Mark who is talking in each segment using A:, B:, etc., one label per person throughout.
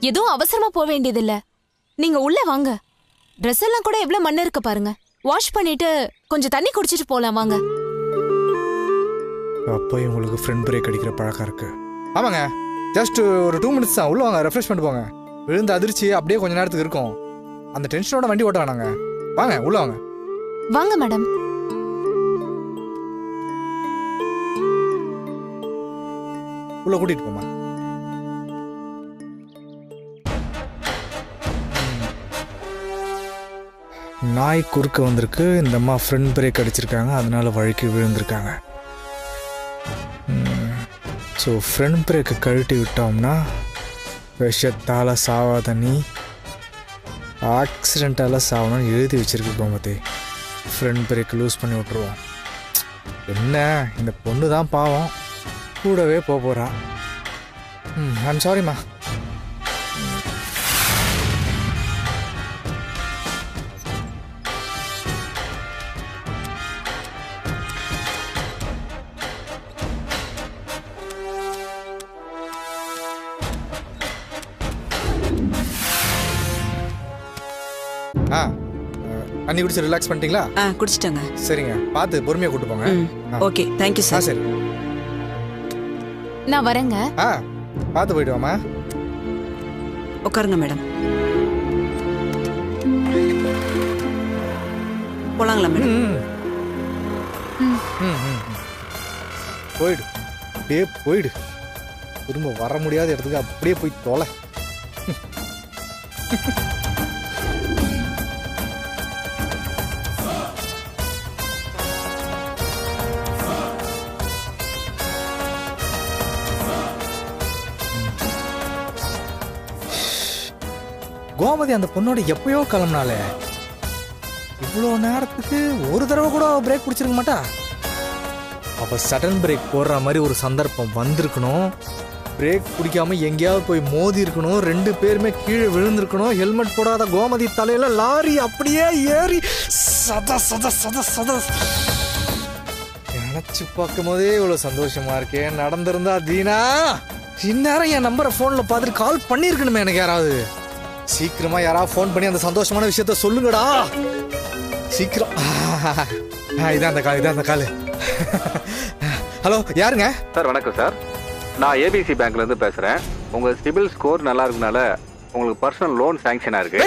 A: எதுவும் அவசரமா போக வேண்டியதில்ல. நீங்க உள்ள வாங்க. ட்ரெஸ் எல்லாம் கூட எவ்வளவு மண்ணு இருக்கு பாருங்க. வாஷ் பண்ணிட்டு கொஞ்சம் தண்ணி குடிச்சிட்டு போலாம் வாங்க.
B: அப்போ உங்களுக்கு ஃப்ரெண்ட் பிரேக் அடிக்கிற பழக்கம் இருக்கு. ஆமாங்க, ஜஸ்ட் ஒரு 2 மினிட்ஸ் தான். உள்ள வாங்க, ரெஃப்ரெஷ் பண்ணிட்டு போங்க. விழுந்த அதிர்ச்சி அப்படியே கொஞ்ச நேரத்துக்கு இருக்கும். அந்த டென்ஷனோட வண்டி ஓட்ட வேணாங்க. வாங்க உள்ள வாங்க.
A: வாங்க மேடம்.
B: உள்ள கூட்டிட்டு போமா. நாய் குறுக்க வந்திருக்கு. இந்த அம்மா ஃப்ரண்ட் பிரேக் அடிச்சிருக்காங்க, அதனால வழுக்கி விழுந்திருக்காங்க. ஸோ ஃப்ரண்ட் பிரேக்கை கழட்டி விட்டோம்னா விஷத்தால் சாவாத நீ ஆக்சிடென்ட்டால் சாவணும்னு எழுதி வச்சிருக்கு கோமதி. ஃப்ரண்ட் பிரேக் லூஸ் பண்ணி விட்ருவோம். என்ன இந்த பொண்ணு தான் பாவம், கூடவே போகிறா. ஐம் சாரிம்மா. தண்ணி குடிச்சு ரிலாக்ஸ் பண்ணிட்டீங்களா?
C: குடிச்சிட்டேங்க.
B: சரிங்க, பார்த்து பொறுமையாக கூட்டு போங்க.
C: Okay, thank you sir.
B: சரி,
A: நான் வரேங்க.
B: பார்த்து போயிட்டு வாமா.
C: உட்காருங்க மேடம். போலாங்களா மேடம்?
B: போயிடு, அப்படியே போயிடு. திரும்ப வர முடியாத இடத்துக்கு அப்படியே போய் தொலை. கோமதி அந்த பொண்ணோட எப்பயோ கிளம்புனாலே, இவ்வளோ நேரத்துக்கு ஒரு தடவை கூட பிரேக் பிடிச்சிருக்க மாட்டா. அப்போ சடன் பிரேக் போடுற மாதிரி ஒரு சந்தர்ப்பம் வந்திருக்கணும். பிரேக் பிடிக்காம எங்கேயாவது போய் மோதி இருக்கணும். 2 பேருமே கீழே விழுந்திருக்கணும். ஹெல்மெட் போடாத கோமதி தலையில லாரி அப்படியே ஏறி சத சத சத சத. நினைச்சு பார்க்கும் போதே இவ்வளோ சந்தோஷமா இருக்கேன். நடந்திருந்தா தீனா இந்நேரம் என் நம்பரை ஃபோனில் பார்த்துட்டு கால் பண்ணியிருக்கணுமே எனக்கு யாராவது. சீக்கிரமா யாராவது ஃபோன் பண்ணி அந்த சந்தோஷமான விஷயத்த சொல்லுங்கடா, சீக்கிரம். இதான் அந்த கால், இதான் அந்த கால். ஹலோ, யாருங்க?
D: சார் வணக்கம் சார், நான் ஏபிசி பேங்க்லேருந்து பேசுகிறேன். உங்கள் சிபில் ஸ்கோர் நல்லா இருக்கனால உங்களுக்கு பர்சனல் லோன் சாங்ஷன் ஆயிருக்கு.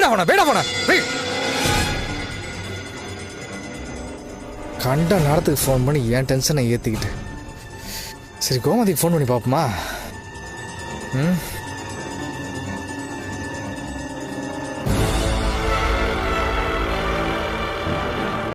B: கண்ட நேரத்துக்கு ஃபோன் பண்ணி என் டென்ஷனை ஏற்றிக்கிட்டு. சரி, கோமதிக்கு ஃபோன் பண்ணி பார்ப்போமா?